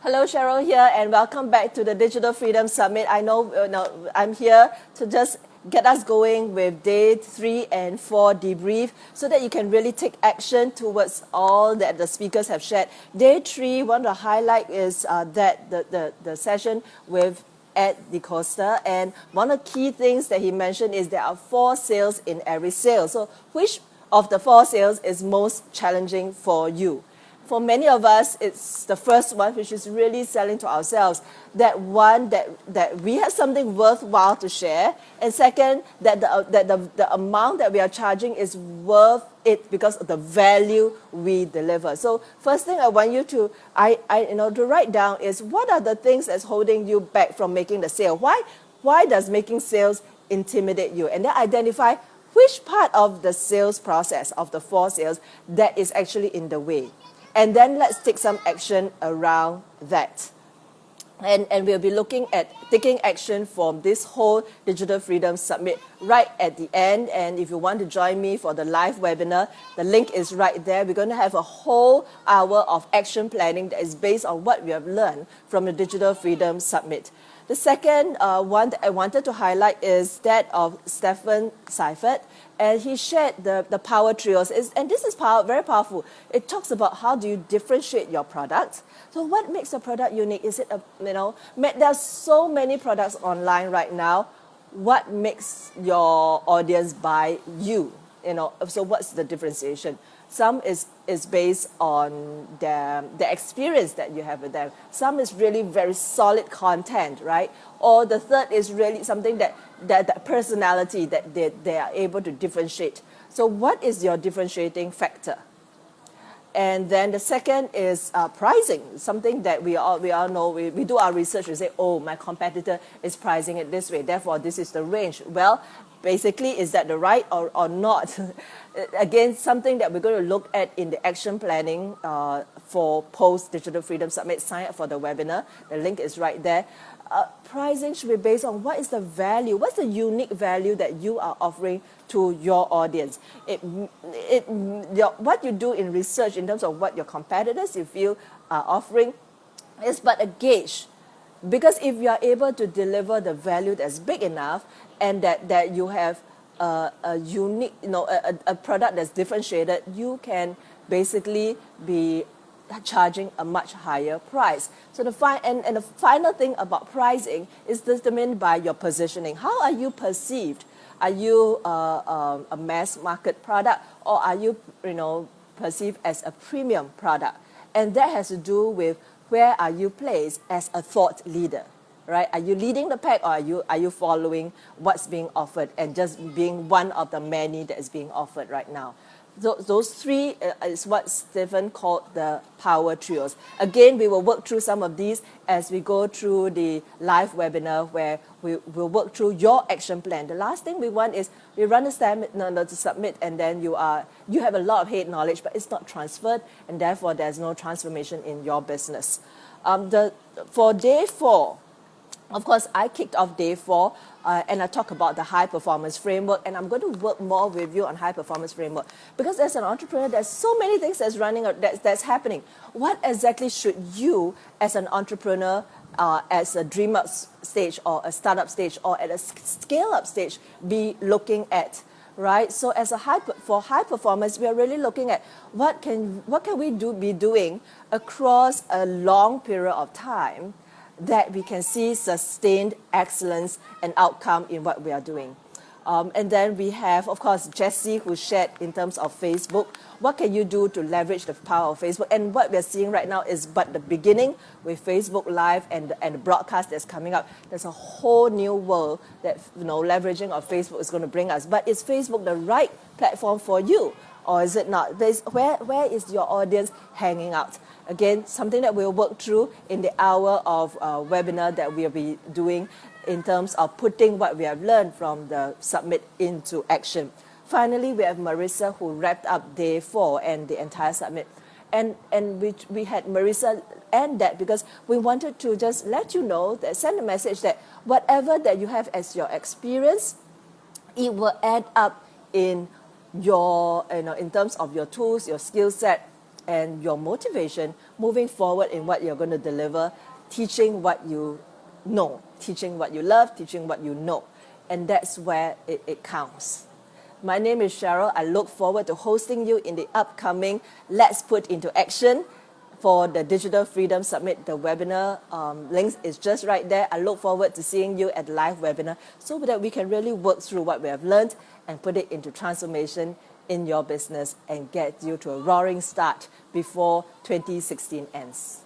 Hello, Cheryl here, and welcome back to the Digital Freedom Summit. I know, I'm here to just get us going with day 3 and 4 debrief so that you can really take action towards all that the speakers have shared. Day 3, one of the highlight is that the session with Ed DeCosta, and one of the key things that he mentioned is there are 4 sales in every sale. So which of the 4 sales is most challenging for you? For many of us, it's the first one, which is really selling to ourselves. That one that we have something worthwhile to share, and second, that the amount that we are charging is worth it because of the value we deliver. So first thing I want you to to write down is what are the things that's holding you back from making the sale? Why does making sales intimidate you? And then identify which part of the sales process of the 4 sales that is actually in the way. And then let's take some action around that. And we'll be looking at taking action from this whole Digital Freedom Summit right at the end. And if you want to join me for the live webinar, the link is right there. We're going to have a whole hour of action planning that is based on what we have learned from the Digital Freedom Summit. The second one that I wanted to highlight is that of Stephen Seifert, and he shared the power trios. And this is very powerful. It talks about how do you differentiate your product. So what makes a product unique? Is it there's so many products online right now. What makes your audience buy you? So what's the differentiation? Some is based on the experience that you have with them. Some is really very solid content, right? Or the third is really something that personality that they are able to differentiate. So what is your differentiating factor? And then the second is pricing, something that we all know. We do our research, we say, oh, my competitor is pricing it this way, therefore this is the range. Well, basically, is that the right or not? Again, something that we're going to look at in the action planning for post-Digital Freedom Summit. Sign up for the webinar. The link is right there. Pricing should be based on what is the value, what's the unique value that you are offering to your audience. What you do in research in terms of what your competitors you feel are offering is but a gauge. Because if you are able to deliver the value that's big enough and that you have a unique, a product that's differentiated, you can basically be charging a much higher price. So the final thing about pricing is determined by your positioning. How are you perceived? Are you a mass market product, or are you perceived as a premium product? And that has to do with where are you placed as a thought leader, right? Are you leading the pack, or are you following what's being offered and just being one of the many that is being offered right now? Those 3 is what Stephen called the power trios. Again, we will work through some of these as we go through the live webinar where we will work through your action plan. The last thing we want is we run a summit and then you have a lot of head knowledge, but it's not transferred, and therefore there's no transformation in your business. For day 4, of course, I kicked off day 4 and I talk about the high performance framework, and I'm going to work more with you on high performance framework because as an entrepreneur, there's so many things that's happening. What exactly should you, as an entrepreneur, as a dream up stage or a startup stage or at a scale up stage, be looking at? Right, so as for high performance, we are really looking at what can we be doing across a long period of time that we can see sustained excellence and outcome in what we are doing. And then we have, of course, Jessie, who shared in terms of Facebook. What can you do to leverage the power of Facebook? And what we're seeing right now is but the beginning with Facebook Live and the broadcast that's coming up. There's a whole new world that leveraging of Facebook is going to bring us. But is Facebook the right platform for you, or is it not? Where is your audience hanging out? Again, something that we'll work through in the hour of webinar that we'll be doing in terms of putting what we have learned from the summit into action. Finally, we have Marissa, who wrapped up day 4 and the entire summit. And we had Marissa end that because we wanted to just let you know, that send a message that whatever that you have as your experience, it will add up in your, in terms of your tools, your skill set, and your motivation moving forward in what you're going to deliver, teaching what you know, teaching what you love, teaching what you know. And that's where it counts. My name is Cheryl. I look forward to hosting you in the upcoming Let's Put Into Action for the Digital Freedom Summit. The webinar links is just right there. I look forward to seeing you at the live webinar so that we can really work through what we have learned and put it into transformation in your business and get you to a roaring start before 2016 ends.